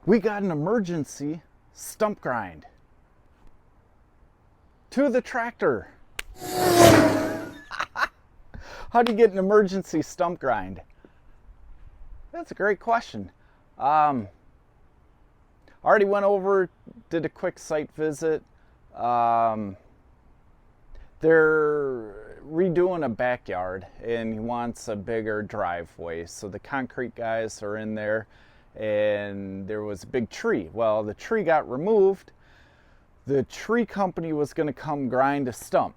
We got an emergency stump grind to the tractor. How do you get an emergency stump grind? That's a great question. Already went over, did a quick site visit. They're redoing a backyard and he wants a bigger driveway. So the concrete guys are in there and there was a big tree. Well, the tree got removed. The tree company was going to come grind a stump.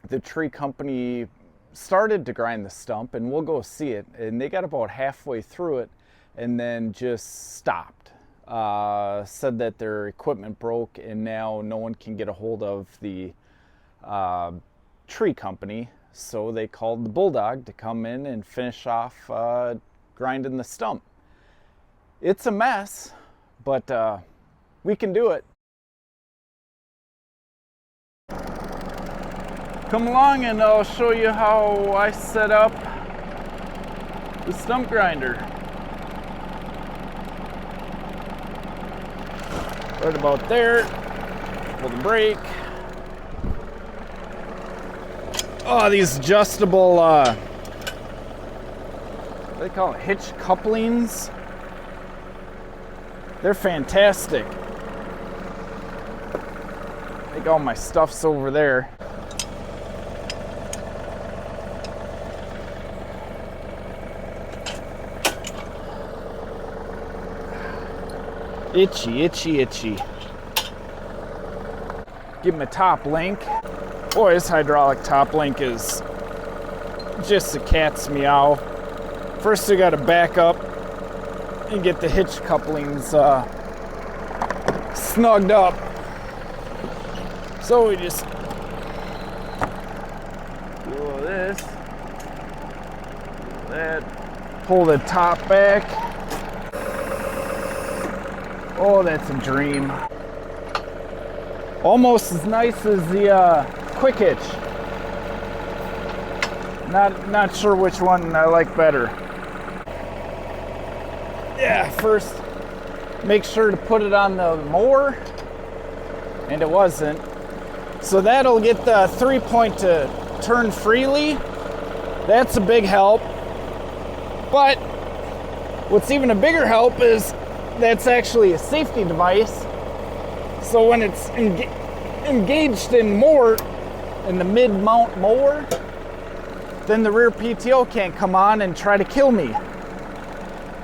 The tree company started to grind the stump and we'll go see it. And they got about halfway through it and then just stopped. Said that their equipment broke and now no one can get a hold of the tree company. So they called the Bulldog to come in and finish off grinding the stump. It's a mess, but we can do it. Come along and I'll show you how I set up the stump grinder. Right about there, pull the brake. Oh, these adjustable, what do they call it, hitch couplings? They're fantastic. I think all my stuff's over there. Itchy, itchy, itchy. Give him a top link. Boy, this hydraulic top link is just a cat's meow. First we gotta back up and get the hitch couplings snugged up. So we just do this, that, pull the top back. Oh, that's a dream. Almost as nice as the quick hitch. Not sure which one I like better. Yeah, first make sure to put it on the mower, and it wasn't. So that'll get the 3-point to turn freely. That's a big help. But what's even a bigger help is that's actually a safety device. So when it's engaged in mower, in the mid-mount mower, then the rear PTO can't come on and try to kill me.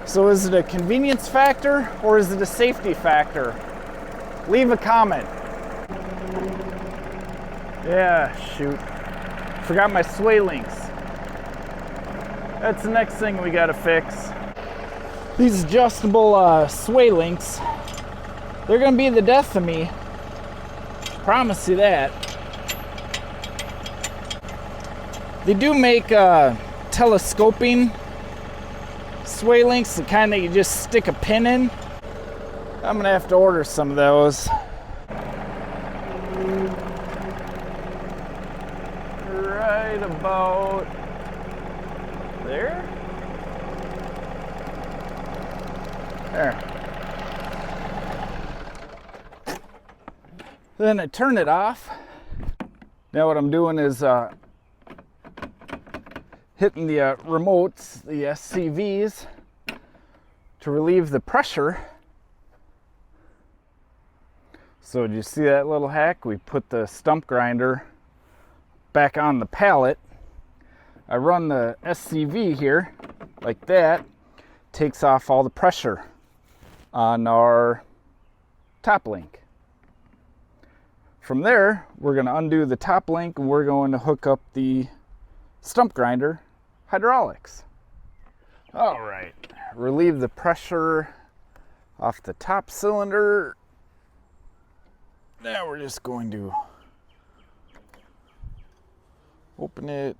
So is it a convenience factor or is it a safety factor? Leave a comment. Yeah, shoot. Forgot my sway links. That's the next thing we gotta fix. These adjustable sway links, they're gonna be the death of me. Promise you that. They do make telescoping sway links, the kind that you just stick a pin in. I'm gonna have to order some of those. Right about there. There. Then I turn it off. Now what I'm doing is hitting the remotes, the SCVs, to relieve the pressure. So do you see that little hack? We put the stump grinder back on the pallet. I run the SCV here like that, takes off all the pressure on our top link. From there, we're going to undo the top link and we're going to hook up the stump grinder hydraulics. All right, relieve the pressure off the top cylinder. Now we're just going to open it,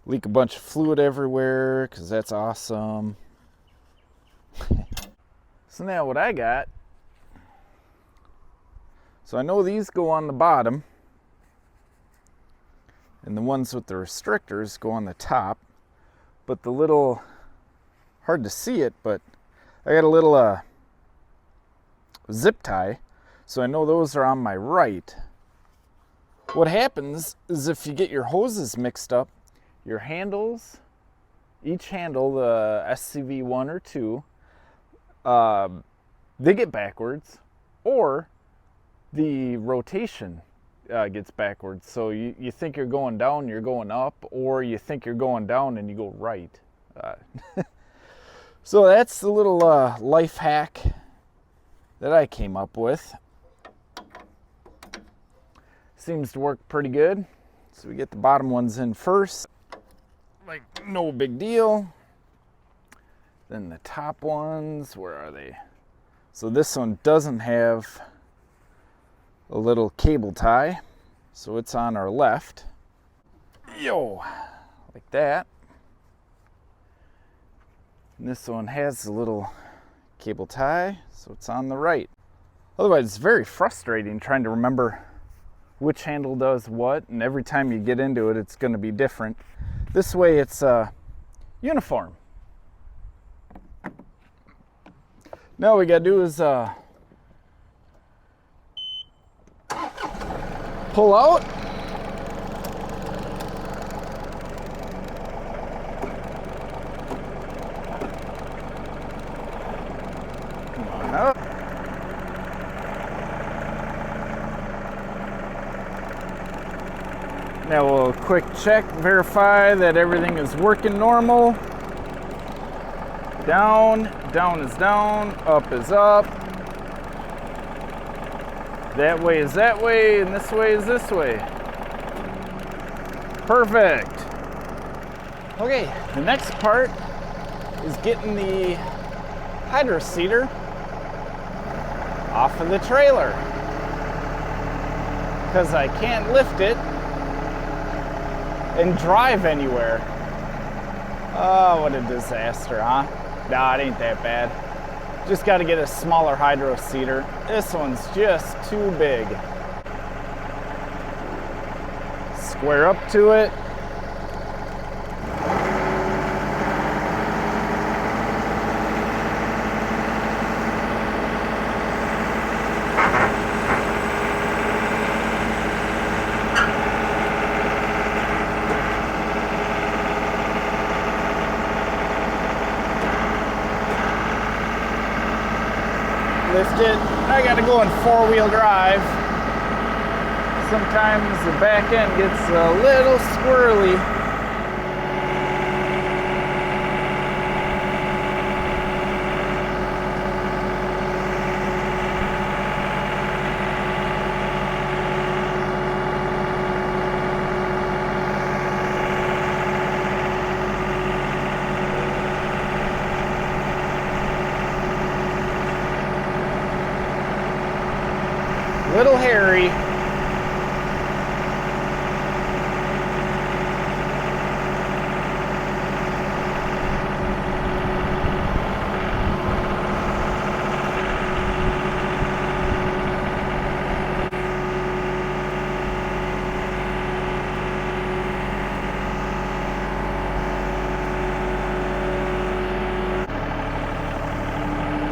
leak a bunch of fluid everywhere because that's awesome. So now what I got, so I know these go on the bottom and the ones with the restrictors go on the top, but the little, hard to see it, but I got a little zip tie, so I know those are on my right. What happens is if you get your hoses mixed up, your handles, each handle, the SCV 1 or 2, they get backwards, or the rotation gets backwards. So you think you're going down, you're going up, or you think you're going down and you go right. So that's the little life hack that I came up with. Seems to work pretty good. So we get the bottom ones in first, like no big deal. Then the top ones, where are they? So this one doesn't have a little cable tie, so it's on our left. Yo, like that. And this one has a little cable tie, so it's on the right. Otherwise, it's very frustrating trying to remember which handle does what, and every time you get into it, it's going to be different. This way, it's uniform. Now all we got to do is pull out. Come on up. Now we'll quick check, verify that everything is working normal. Down, down is down, up is up. That way is that way, and this way is this way. Perfect. Okay, the next part is getting the hydro seeder off of the trailer, because I can't lift it and drive anywhere. Oh, what a disaster, huh? Nah, it ain't that bad. Just got to get a smaller hydro seeder. This one's just too big. Square up to it. Lift it. I gotta go in 4-wheel drive. Sometimes the back end gets a little squirrely. Little hairy.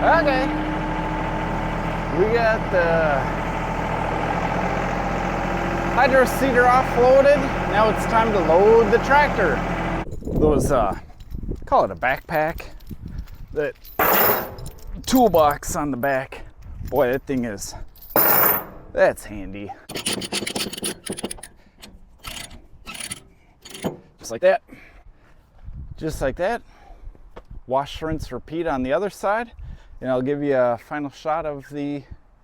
Okay. We got the hydro seeder offloaded. Now it's time to load the tractor. Those, call it a backpack. That toolbox on the back. Boy, that thing is, that's handy. Just like that. Just like that. Wash, rinse, repeat on the other side. And I'll give you a final shot of the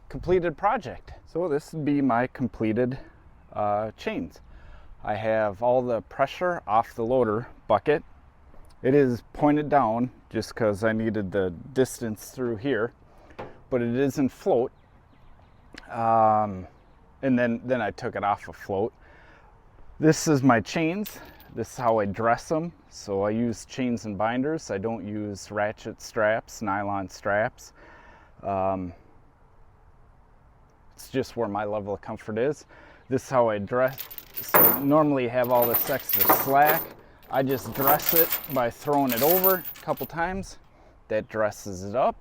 completed project. So this would be my completed chains. I have all the pressure off the loader bucket. It is pointed down just because I needed the distance through here, but it is in float. And then I took it off of float. This is my chains. This is how I dress them. So I use chains and binders. I don't use ratchet straps, nylon straps. It's just where my level of comfort is. This is how I dress. So normally have all this extra slack. I just dress it by throwing it over a couple times. That dresses it up.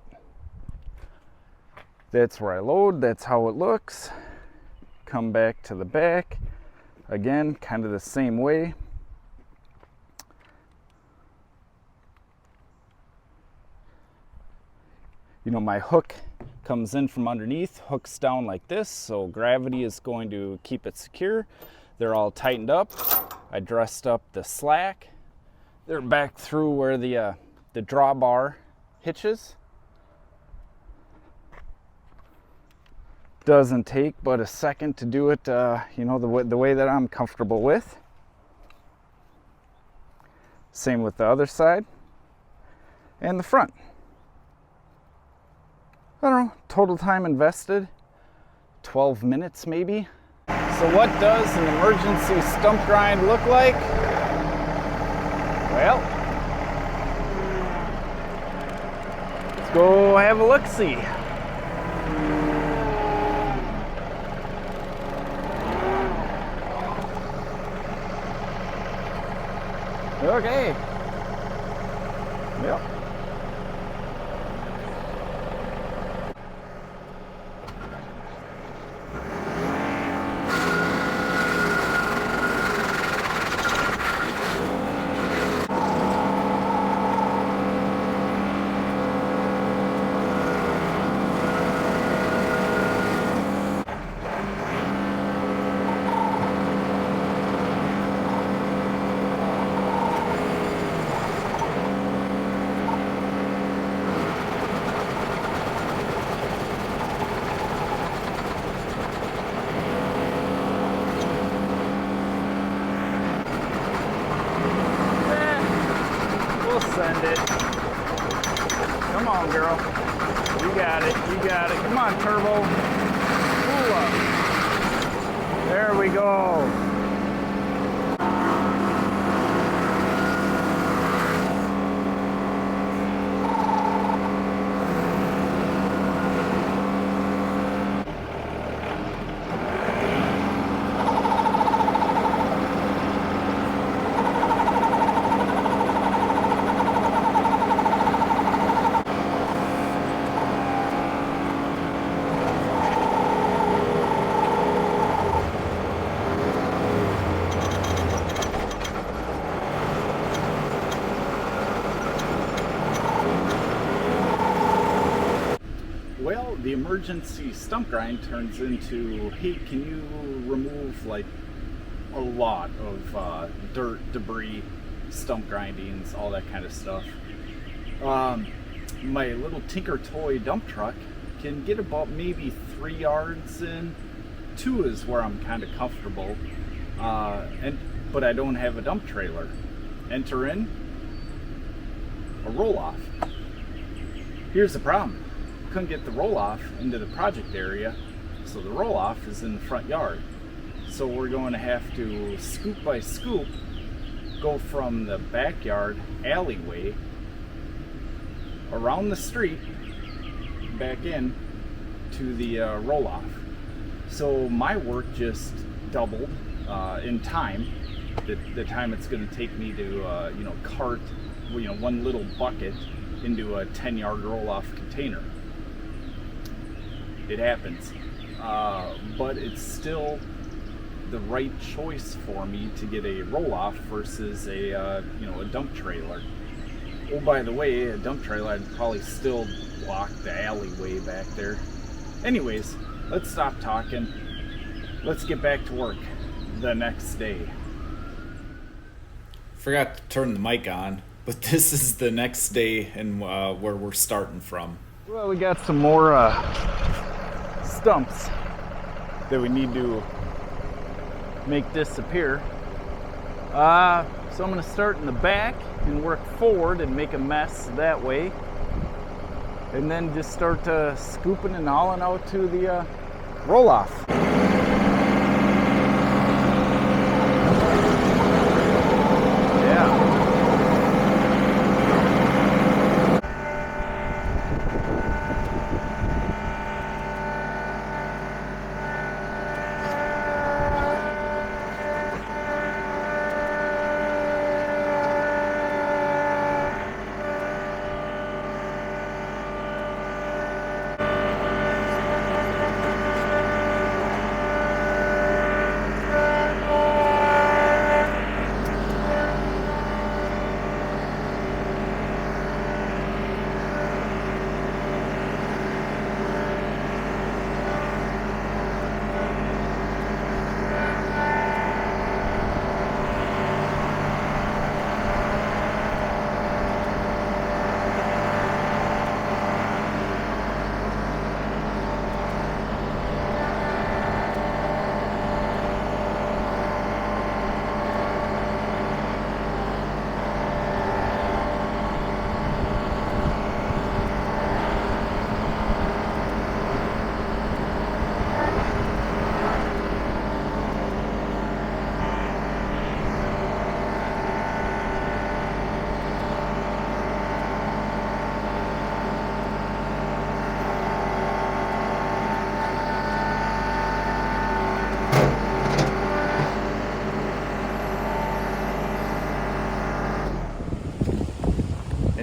That's where I load. That's how it looks. Come back to the back. Again, kind of the same way. You know, my hook comes in from underneath, hooks down like this, so gravity is going to keep it secure. They're all tightened up. I dressed up the slack. They're back through where the drawbar hitches. Doesn't take but a second to do it, you know, the way that I'm comfortable with. Same with the other side and the front. I don't know, total time invested, 12 minutes maybe. So what does an emergency stump grind look like? Well, let's go have a look-see. Okay. Yep. Send it. Come on, girl. You got it. You got it. Come on, Turbo. Pull up. There we go. Well, the emergency stump grind turns into, hey, can you remove like a lot of dirt, debris, stump grindings, all that kind of stuff. My little Tinker Toy dump truck can get about maybe 3 yards in. 2 is where I'm kind of comfortable, but I don't have a dump trailer. Enter in a roll-off. Here's the problem. Couldn't get the roll-off into the project area, so the roll-off is in the front yard. So we're going to have to scoop by scoop go from the backyard alleyway around the street back in to the roll-off. So my work just doubled in time. The time it's going to take me to cart one little bucket into a 10-yard roll-off container. It happens, but it's still the right choice for me to get a roll-off versus a dump trailer. Oh, by the way, a dump trailer, I'd probably still block the alleyway back there. Anyways, let's stop talking. Let's get back to work the next day. Forgot to turn the mic on, but this is the next day and where we're starting from. Well, we got some more stumps that we need to make disappear. So I'm going to start in the back and work forward and make a mess that way, and then just start scooping and hauling out to the roll-off.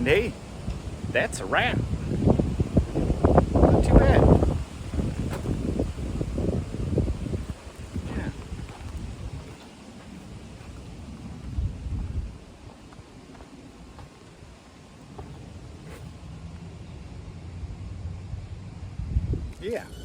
And hey, that's a wrap. Not too bad. Yeah. Yeah.